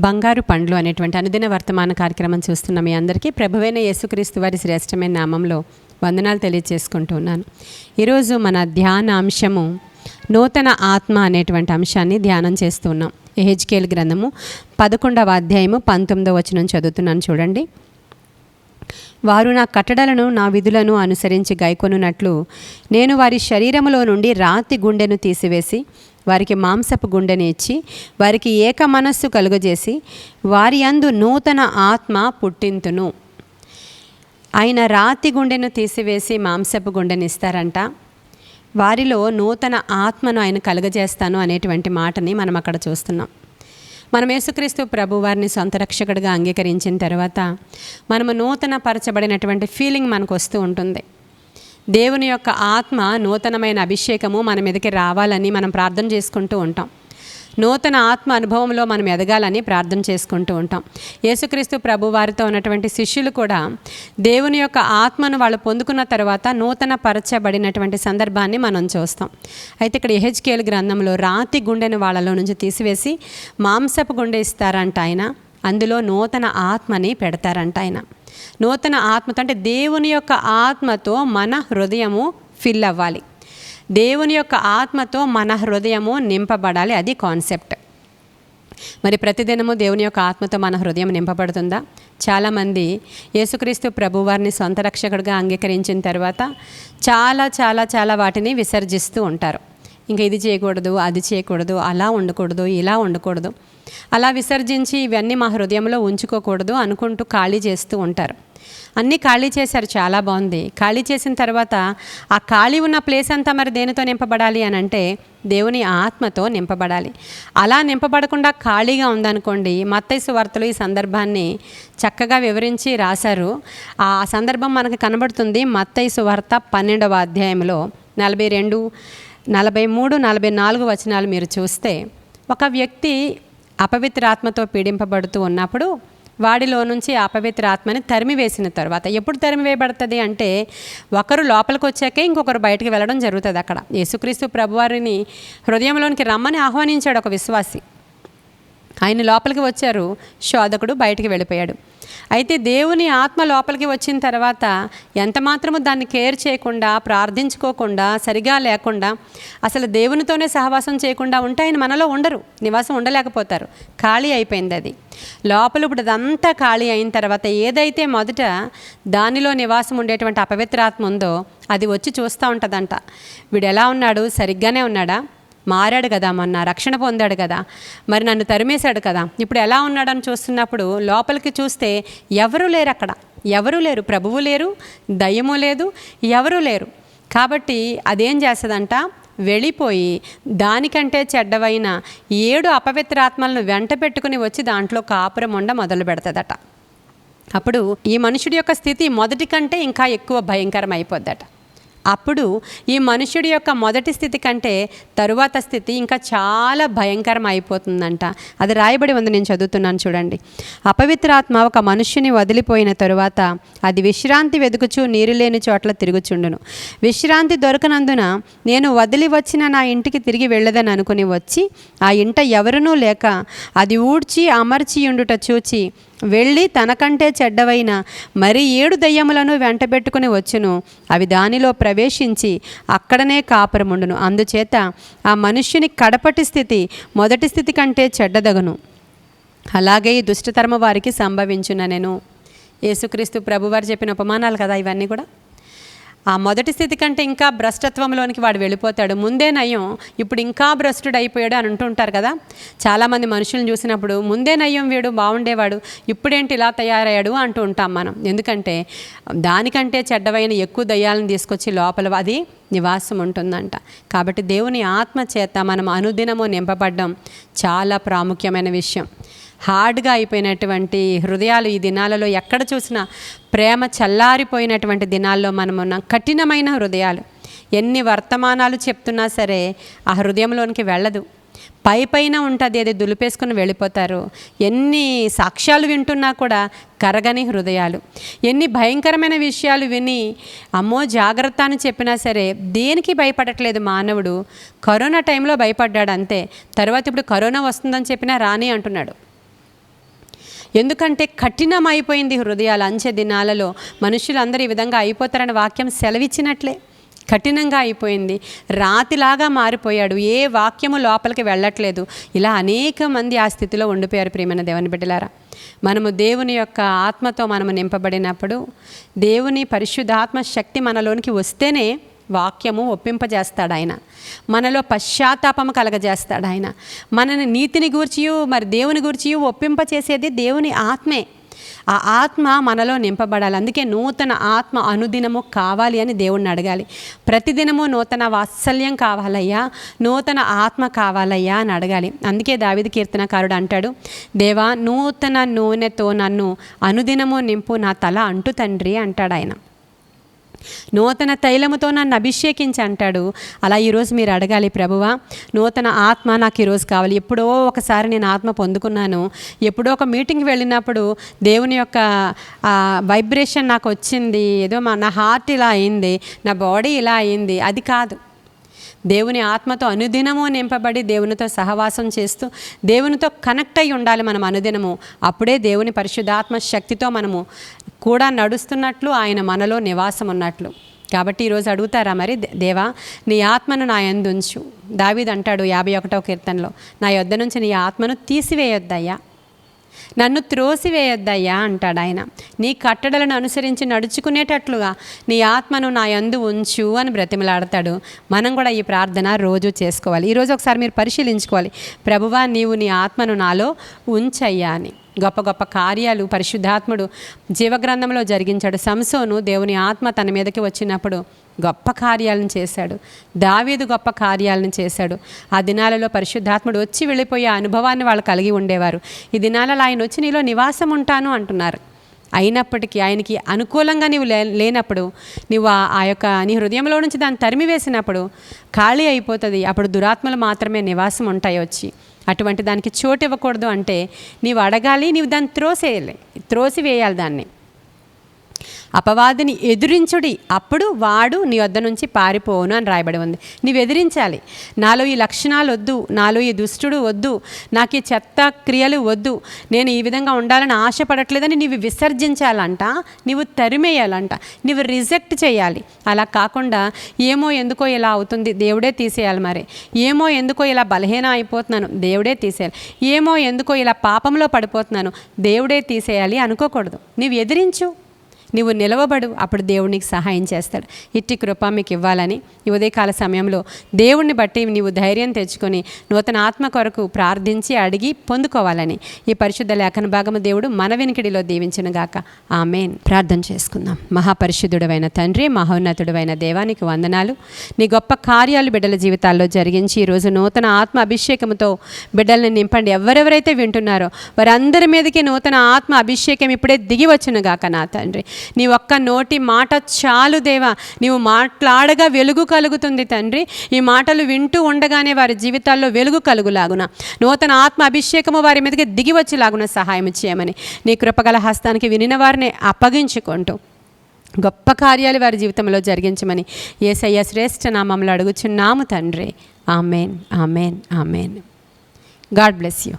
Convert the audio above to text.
బంగారు పండ్లు అనేటువంటి అనుదిన వర్తమాన కార్యక్రమం చూస్తున్న మీ అందరికీ ప్రభువైన యేసుక్రీస్తు వారి శ్రేష్టమైన నామంలో వందనాలు తెలియజేసుకుంటూ ఉన్నాను. ఈరోజు మన ధ్యాన అంశము నూతన ఆత్మ అనేటువంటి అంశాన్ని ధ్యానం చేస్తున్నాం. యెహెజ్కేలు గ్రంథము 11వ అధ్యాయము 19వ వచనం చదువుతున్నాను చూడండి. వారు నా కట్టడలను నా విధులను అనుసరించి గైకొనున్నట్లు నేను వారి శరీరములో నుండి రాతి గుండెను తీసివేసి వారికి మాంసపు గుండెని ఇచ్చి వారికి ఏక మనస్సు కలుగజేసి వారి యందు నూతన ఆత్మ పుట్టింతును. ఆయన రాతి గుండెను తీసివేసి మాంసపు గుండెని ఇస్తారంట. వారిలో నూతన ఆత్మను ఆయన కలుగజేస్తాను అనేటువంటి మాటని మనం అక్కడ చూస్తున్నాం. మనం యేసుక్రీస్తు ప్రభు వారిని సొంత రక్షకుడిగా అంగీకరించిన తర్వాత మనము నూతన పరచబడినటువంటి ఫీలింగ్ మనకు వస్తూ ఉంటుంది. దేవుని యొక్క ఆత్మ నూతనమైన అభిషేకము మన మీదకి రావాలని మనం ప్రార్థన చేసుకుంటూ ఉంటాం. నూతన ఆత్మ అనుభవంలో మనం ఎదగాలని ప్రార్థన చేసుకుంటూ ఉంటాం. యేసుక్రీస్తు ప్రభు వారితో ఉన్నటువంటి శిష్యులు కూడా దేవుని యొక్క ఆత్మను వాళ్ళు పొందుకున్న తర్వాత నూతన పరచబడినటువంటి సందర్భాన్ని మనం చూస్తాం. అయితే ఇక్కడ యెహెజ్కేలు గ్రంథంలో రాతి గుండెను వాళ్ళలో నుంచి తీసివేసి మాంసపు గుండె ఇస్తారంట ఆయన. అందులో నూతన ఆత్మని పెడతారంట ఆయన. నూతన ఆత్మతో అంటే దేవుని యొక్క ఆత్మతో మన హృదయము ఫిల్ అవ్వాలి. దేవుని యొక్క ఆత్మతో మన హృదయము నింపబడాలి. అది కాన్సెప్ట్. మరి ప్రతిదినము దేవుని యొక్క ఆత్మతో మన హృదయం నింపబడుతుందా? చాలామంది యేసుక్రీస్తు ప్రభువారిని సొంత రక్షకుడిగా అంగీకరించిన తర్వాత చాలా చాలా చాలా వాటిని విసర్జిస్తూ ఉంటారు. ఇంకా ఇది చేయకూడదు, అది చేయకూడదు, అలా ఉండకూడదు, ఇలా ఉండకూడదు, అలా విసర్జించి ఇవన్నీ మా హృదయంలో ఉంచుకోకూడదు అనుకుంటూ ఖాళీ చేస్తూ ఉంటారు. అన్నీ ఖాళీ చేశారు, చాలా బాగుంది. ఖాళీ చేసిన తర్వాత ఆ ఖాళీ ఉన్న ప్లేస్ అంతా మరి దేనితో నింపబడాలి అని అంటే దేవుని ఆత్మతో నింపబడాలి. అలా నింపబడకుండా ఖాళీగా ఉందనుకోండి. మత్తయి సువార్తలో ఈ సందర్భాన్ని చక్కగా వివరించి రాశారు. ఆ సందర్భం మనకు కనబడుతుంది మత్తయి సువార్త 12వ అధ్యాయంలో 42, 43, 44 వచనాలు మీరు చూస్తే, ఒక వ్యక్తి అపవిత్ర ఆత్మతో పీడింపబడుతూ ఉన్నప్పుడు వాడిలో నుంచి అపవిత్ర ఆత్మని తరిమివేసిన తర్వాత, ఎప్పుడు తరిమివేయబడుతుంది అంటే ఒకరు లోపలికి వచ్చాకే ఇంకొకరు బయటికి వెళ్ళడం జరుగుతుంది. అక్కడ యేసుక్రీస్తు ప్రభువారిని హృదయంలోనికి రమ్మని ఆహ్వానించాడు ఒక విశ్వాసి. ఆయన లోపలికి వచ్చారు, శోధకుడు బయటికి వెళ్ళిపోయాడు. అయితే దేవుని ఆత్మ లోపలికి వచ్చిన తర్వాత ఎంత మాత్రము దాన్ని కేర్ చేయకుండా, ప్రార్థించుకోకుండా, సరిగా లేకుండా, అసలు దేవునితోనే సహవాసం చేయకుండా ఉంటే ఆయన మనలో ఉండరు, నివాసం ఉండలేకపోతారు. ఖాళీ అయిపోయింది అది. లోపల ఇప్పుడు అదంతా ఖాళీ అయిన తర్వాత ఏదైతే మొదట దానిలో నివాసం ఉండేటువంటి అపవిత్రాత్మ ఉందో అది వచ్చి చూస్తూ ఉంటుందంట. వీడు ఎలా ఉన్నాడు? సరిగ్గానే ఉన్నాడా? మారాడు కదా, మొన్న రక్షణ పొందాడు కదా, మరి నన్ను తరిమేశాడు కదా, ఇప్పుడు ఎలా ఉన్నాడని చూస్తున్నప్పుడు లోపలికి చూస్తే ఎవరూ లేరు. అక్కడ ఎవరూ లేరు. ప్రభువు లేరు, దయ్యము లేదు, ఎవరూ లేరు. కాబట్టి అదేం చేస్తుందంట, వెళ్ళిపోయి దానికంటే చెడ్డవైన 7 అపవిత్రాత్మలను వెంట పెట్టుకుని వచ్చి దాంట్లో కాపురం ఉండ మొదలు పెడుతుందట. అప్పుడు ఈ మనుషుడి యొక్క స్థితి మొదటి కంటే ఇంకా ఎక్కువ భయంకరం అయిపోద్దట. అప్పుడు ఈ మనుష్యుడి యొక్క మొదటి స్థితి కంటే తరువాత స్థితి ఇంకా చాలా భయంకరం అయిపోతుందంట. అది రాయబడి ఉంది, నేను చదువుతున్నాను చూడండి. అపవిత్రాత్మ ఒక మనుష్యుని వదిలిపోయిన తరువాత అది విశ్రాంతి వెదుకుచు నీరు లేని చోట్ల తిరుగుచుండును. విశ్రాంతి దొరకనందున నేను వదిలి వచ్చిన నా ఇంటికి తిరిగి వెళ్ళదని అనుకుని వచ్చి ఆ ఇంట ఎవరునూ లేక అది ఊడ్చి అమర్చియుండుట చూచి వెళ్ళి తనకంటే చెడ్డవైన మరి 7 దయ్యములను వెంటబెట్టుకుని వచ్చును. అవి దానిలో ప్రవేశించి అక్కడనే కాపురముండును. అందుచేత ఆ మనుష్యుని కడపటి స్థితి మొదటి స్థితి కంటే చెడ్డదగును. అలాగే ఈ దుష్టతరము వారికి సంభవించున. నేను యేసుక్రీస్తు ప్రభువారు చెప్పిన ఉపమానాలు కదా ఇవన్నీ కూడా. ఆ మొదటి స్థితి కంటే ఇంకా భ్రష్టత్వంలోనికి వాడు వెళ్ళిపోతాడు. ముందే నయం, ఇప్పుడు ఇంకా భ్రష్టుడు అయిపోయాడు అని అంటుంటారు కదా. చాలామంది మనుషులను చూసినప్పుడు ముందే నయం, వీడు బాగుండేవాడు, ఇప్పుడేంటి ఇలా తయారయ్యాడు అంటూ ఉంటాం మనం. ఎందుకంటే దానికంటే చెడ్డవైన ఎక్కువ దయ్యాలను తీసుకొచ్చి లోపల అది నివాసం ఉంటుందంట. కాబట్టి దేవుని ఆత్మ చేత మనం అనుదినము నింపబడ్డం చాలా ప్రాముఖ్యమైన విషయం. హార్డ్గా అయిపోయినటువంటి హృదయాలు ఈ దినాలలో ఎక్కడ చూసినా, ప్రేమ చల్లారిపోయినటువంటి దినాల్లో మనమున్న కఠినమైన హృదయాలు, ఎన్ని వర్తమానాలు చెప్తున్నా సరే ఆ హృదయంలోనికి వెళ్ళదు. పైన ఉంటుంది, అది దులిపేసుకుని వెళ్ళిపోతారు. ఎన్ని సాక్ష్యాలు వింటున్నా కూడా కరగని హృదయాలు, ఎన్ని భయంకరమైన విషయాలు విని అమ్మో జాగ్రత్త అని చెప్పినా సరే దేనికి భయపడట్లేదు మానవుడు. కరోనా టైంలో భయపడ్డాడు అంతే. తర్వాత ఇప్పుడు కరోనా వస్తుందని చెప్పినా రాని అంటున్నాడు. ఎందుకంటే కఠినమైపోయింది హృదయాలు. అంచె దినాలలో మనుషులందరూ ఈ విధంగా అయిపోతారని వాక్యం సెలవిచ్చినట్లే కఠినంగా అయిపోయింది. రాతిలాగా మారిపోయాడు. ఏ వాక్యము లోపలికి వెళ్ళట్లేదు. ఇలా అనేక మంది ఆ స్థితిలో ఉండిపోయారు. ప్రియమైన దేవుని బిడ్డలారా, మనము దేవుని యొక్క ఆత్మతో మనము నింపబడినప్పుడు, దేవుని పరిశుద్ధాత్మ శక్తి మనలోనికి వస్తేనే వాక్యము ఒప్పింపజేస్తాడు ఆయన. మనలో పశ్చాత్తాపము కలగజేస్తాడు ఆయన. మనని నీతిని గూర్చియు మరి దేవుని గూర్చియు ఒప్పింపచేసేది దేవుని ఆత్మే. ఆ ఆత్మ మనలో నింపబడాలి. అందుకే నూతన ఆత్మ అనుదినము కావాలి అని దేవుణ్ణి అడగాలి. ప్రతిదినము నూతన వాత్సల్యం కావాలయ్యా, నూతన ఆత్మ కావాలయ్యా అని అడగాలి. అందుకే దావీదు కీర్తనకారుడు అంటాడు, దేవా నూతన నూనెతో నన్ను అనుదినము నింపు, నా తల అంటు తండ్రి అంటాడు ఆయన. నూతన తైలముతో నన్ను అభిషేకించి అంటాడు. అలా ఈరోజు మీరు అడగాలి, ప్రభువా నూతన ఆత్మ నాకు ఈరోజు కావాలి. ఎప్పుడో ఒకసారి నేను ఆత్మ పొందుకున్నాను, ఎప్పుడో ఒక మీటింగ్కి వెళ్ళినప్పుడు దేవుని యొక్క వైబ్రేషన్ నాకు వచ్చింది, ఏదో నా హార్ట్ ఇలా అయింది, నా బాడీ ఇలా అయింది, అది కాదు. దేవుని ఆత్మతో అనుదినము నింపబడి దేవునితో సహవాసం చేస్తూ దేవునితో కనెక్ట్ అయి ఉండాలి మనం అనుదినము. అప్పుడే దేవుని పరిశుద్ధాత్మ శక్తితో మనము కూడా నడుస్తున్నట్లు, ఆయన మనలో నివాసం ఉన్నట్లు. కాబట్టి ఈరోజు అడుగుతారా మరి, దేవా నీ ఆత్మను నా యందు ఉంచు. దావీదు అంటాడు 51వ కీర్తనలో, నా యొద్ద నుంచి నీ ఆత్మను తీసివేయొద్దయ్యా, నన్ను త్రోసివేయొద్దయ్యా అంటాడు ఆయన. నీ కట్టడలను అనుసరించి నడుచుకునేటట్లుగా నీ ఆత్మను నా యందు ఉంచు అని బ్రతిమలాడతాడు. మనం కూడా ఈ ప్రార్థన రోజు చేసుకోవాలి. ఈరోజు ఒకసారి మీరు పరిశీలించుకోవాలి, ప్రభువా నీవు నీ ఆత్మను నాలో ఉంచయ్యా అని. గొప్ప గొప్ప కార్యాలు పరిశుద్ధాత్ముడు జీవగ్రంథంలో జరిగించాడు. సంసోను దేవుని ఆత్మ తన మీదకి వచ్చినప్పుడు గొప్ప కార్యాలను చేశాడు. దావీదు గొప్ప కార్యాలను చేశాడు. ఆ దినాలలో పరిశుద్ధాత్ముడు వచ్చి వెళ్ళిపోయే అనుభవాన్ని వాళ్ళు కలిగి ఉండేవారు. ఈ దినాలలో ఆయన వచ్చి నీలో నివాసం ఉంటాను అంటున్నారు. అయినప్పటికీ ఆయనకి అనుకూలంగా నీవు లేనప్పుడు, నీవు ఆ యొక్క నీ హృదయంలో నుంచి దాన్ని తరిమి వేసినప్పుడు ఖాళీ అయిపోతుంది. అప్పుడు దురాత్మలు మాత్రమే నివాసం ఉంటాయి వచ్చి. అటువంటి దానికి చోటు ఇవ్వకూడదు. అంటే నీవు అడగాలి, నీవు దాన్ని త్రోసివేయాలి దాన్ని. అపవాదిని ఎదిరించుడి, అప్పుడు వాడు నీ వద్ద నుంచి పారిపోవును అని రాయబడి ఉంది. నీవు ఎదిరించాలి. నాలో ఈ లక్షణాలు వద్దు, నాలో ఈ దుష్టుడు వద్దు, నాకు ఈ చెత్త క్రియలు వద్దు, నేను ఈ విధంగా ఉండాలని ఆశపడట్లేదని నీవు విసర్జించాలంట, నీవు తరిమేయాలంట, నీవు రిజెక్ట్ చేయాలి. అలా కాకుండా ఏమో ఎందుకో ఇలా అవుతుంది, దేవుడే తీసేయాలి. మరి ఏమో ఎందుకో ఇలా బలహీన అయిపోతున్నాను, దేవుడే తీసేయాలి. ఏమో ఎందుకో ఇలా పాపంలో పడిపోతున్నాను, దేవుడే తీసేయాలి అనుకోకూడదు. నీవు ఎదిరించు, నీవు నిలవబడు, అప్పుడు దేవునికి సహాయం చేస్తాడు. ఇట్టి కృప మీకు ఇవ్వాలని ఈ ఉదయకాల సమయంలో దేవుణ్ణి బట్టి నీవు ధైర్యం తెచ్చుకొని నూతన ఆత్మ కొరకు ప్రార్థించి అడిగి పొందుకోవాలని ఈ పరిశుద్ధ లేఖన భాగము దేవుడు మన వినికిడిలో దీవించునుగాక. ఆమేన్. ప్రార్థన చేసుకుందాం. మహాపరిశుద్ధుడైన తండ్రి, మహోన్నతుడైన దేవానికి వందనాలు. నీ గొప్ప కార్యాలు బిడ్డల జీవితాల్లో జరిగించి ఈరోజు నూతన ఆత్మ అభిషేకంతో బిడ్డల్ని నింపండి. ఎవరెవరైతే వింటున్నారో వారందరి మీదకి నూతన ఆత్మ అభిషేకం ఇప్పుడే దిగి వచ్చునుగాక. నా తండ్రి, నీ ఒక్క నోటి మాట చాలు దేవా, నీవు మాట్లాడగా వెలుగు కలుగుతుంది తండ్రి. ఈ మాటలు వింటూ ఉండగానే వారి జీవితాల్లో వెలుగు కలుగులాగున, నూతన ఆత్మ అభిషేకము వారి మీదకి దిగి వచ్చేలాగున సహాయం చేయమని నీ కృపగల హస్తానికి వినిన వారిని అప్పగించుకుంటూ గొప్ప కార్యాలు వారి జీవితంలో జరిగించమని యేసయ్య శ్రేష్ఠ నామములో అడుగుచున్నాము తండ్రి. Amen, amen, amen. God bless you.